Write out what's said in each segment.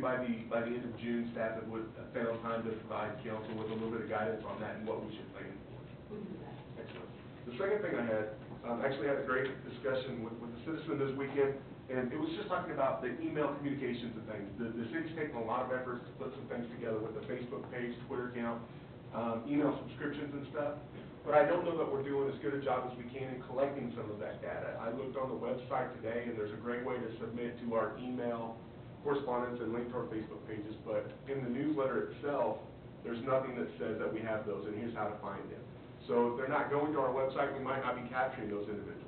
By the end of June, staff would found time to provide council with a little bit of guidance on that and what we should plan for. Excellent. The second thing I had, actually had a great discussion with the citizen this weekend, and it was just talking about the email communications and things. The city's taken a lot of efforts to put some things together with the Facebook page, Twitter account, email subscriptions and stuff. But I don't know that we're doing as good a job as we can in collecting some of that data. I looked on the website today, and there's a great way to submit to our email correspondence and link to our Facebook pages, but in the newsletter itself, there's nothing that says that we have those, and here's how to find them. So if they're not going to our website, we might not be capturing those individuals.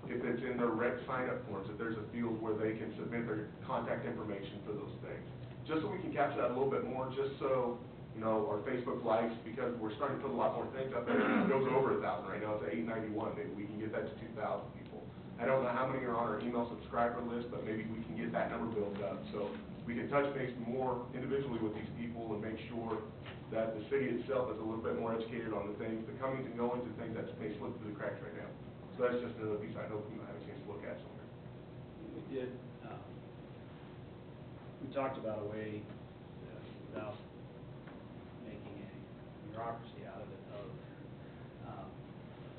If it's in their rec sign-up forms, if there's a field where they can submit their contact information for those things. Just so we can capture that a little bit more, just so, you know, our Facebook likes, because we're starting to put a lot more things up there. It goes over 1,000 right now, it's at 891, maybe we can get that to 2,000 people. I don't know how many are on our email subscriber list, but maybe we can get that number built up. So we can touch base more individually with these people and make sure that the city itself is a little bit more educated on the things, the comings and goings and things that may slip through the cracks right now. So that's just another piece I hope you might have a chance to look at somewhere. We did, we talked about a way without making a bureaucracy out of it, of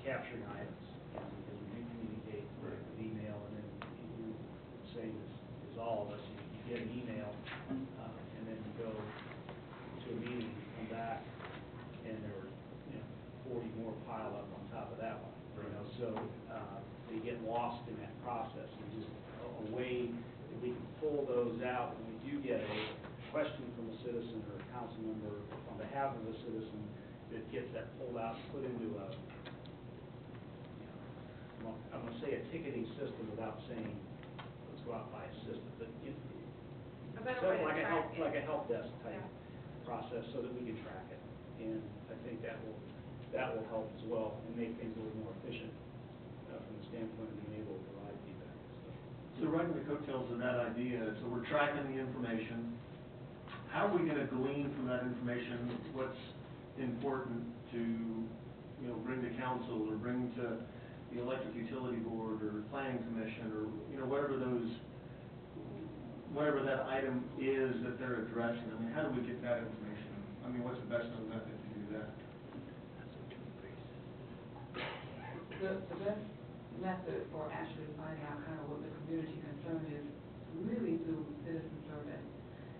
capturing items. Because we do communicate with email, and then you say this is all of us, you get an email, and then you go to a meeting, come back, and there were, 40 more piled up on top of that one. So they get lost in that process. And just a way that we can pull those out when we do get a question from a citizen or a council member on behalf of a citizen, that gets that pulled out and put into a, I'm going to say a ticketing system without saying let's go out and buy a system, but like a help desk type process, so that we can track it. And I think that will help as well and make things a little more efficient from the standpoint of being able to provide feedback. So riding the coattails of that idea, so we're tracking the information. How are we going to glean from that information what's important to bring to council or bring to the electric utility board or planning commission or whatever that item is that they're addressing? I mean, how do we get that information? I mean, what's the best method to do that? The best method for actually finding out kind of what the community concern is really through citizen survey.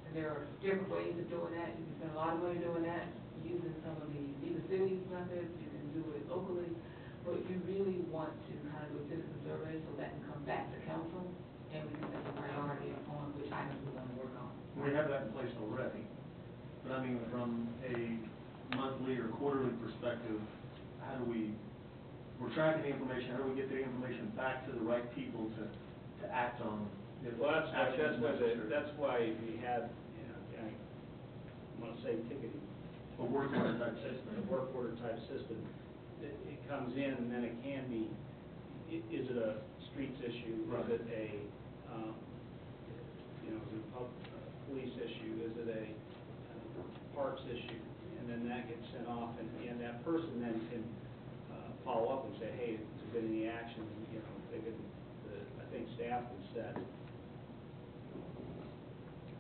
And there are different ways of doing that. You can spend a lot of money doing that, using some of the city's methods. You can do it locally. But you really want to kind of do a citizen survey so that can come back to council, and we can set a priority on which items we want to work on. We have that in place already. But I mean, from a monthly or quarterly perspective, how do we're tracking the information, how do we get the information back to the right people to act on? Well, that's why we had, I want to say ticketing. A work order type system. A work order type system. It comes in, and then it can be, is it a streets issue? Right. Is it a, is it a police issue? Is it a parks issue? And then that gets sent off, and that person then can follow up and say, hey, has there been any action? They could, I think staff would set.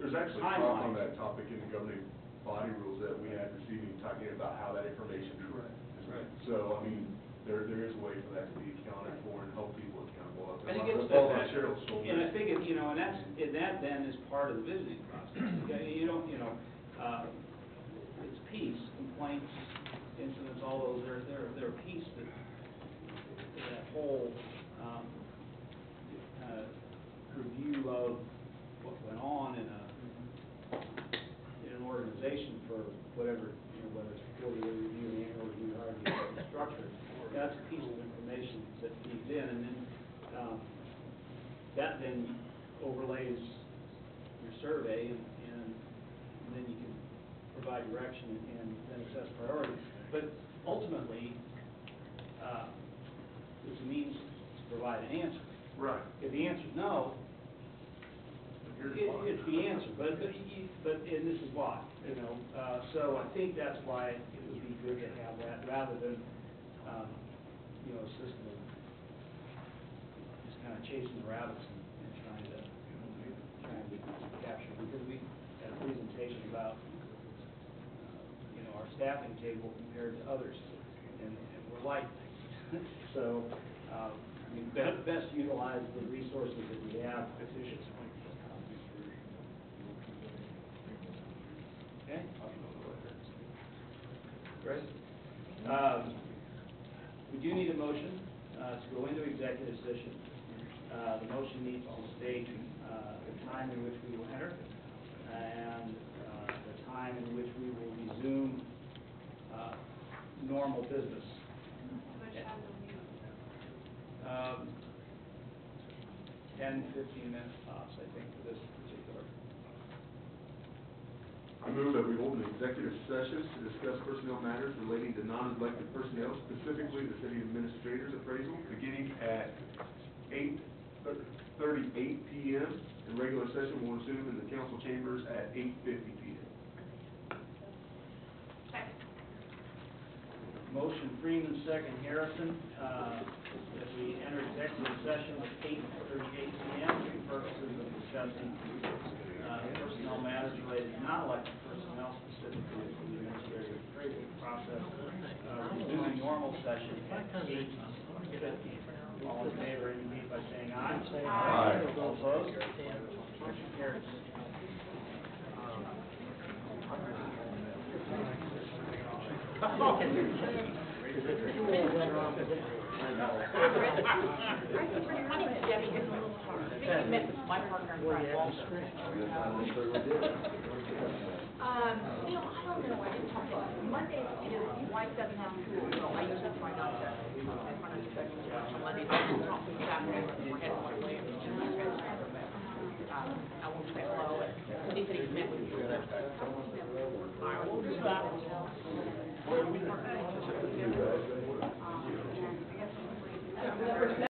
There's actually a talk on that topic in the governing body rules that we had this evening, talking about how that information is right. So, I mean, there is a way for that to be accounted for and hold people accountable. I think it's that, and I think it, and that then is part of the visiting process. You don't, it's peace, complaints, incidents, all those, they're a piece to that whole review of what went on in an organization for whatever, whether it's quarterly review, annual review, however you structure it. That's a piece of information that feeds in, and then that then overlays your survey, and then you can provide direction and then assess priorities. But ultimately, it's a means to provide an answer. Right. If the answer is no, it's the answer. But and this is why, so I think that's why it would be good to have that rather than a system of just kind of chasing the rabbits and trying to capture who about, our staffing table compared to others, and we're light. So, we best utilize the resources that we have efficiently. Okay? Great. We do need a motion to go into executive session. The motion needs to state the time in which we will enter and the time in which we will resume normal business. 10, 15 minutes tops, I think, for this particular. I move that we hold an executive session to discuss personnel matters relating to non-elected personnel, specifically the city administrator's appraisal, beginning at 8:38 p.m. and regular session will resume in the council chambers at 8:50 p.m. Motion Freeman, second Harrison, that we enter executive session at 8:38 p.m. for purposes of discussing personnel matters related to non-elected personnel, specifically the administrative appraisal process, resuming normal session at 8:50. All in favor indicate by saying aye. Aye. All opposed? Motion carries. My name is Debbie. It's a little hard. I think you met with my partner in crime also. I don't know. I didn't talk about it. Monday, his wife doesn't have school.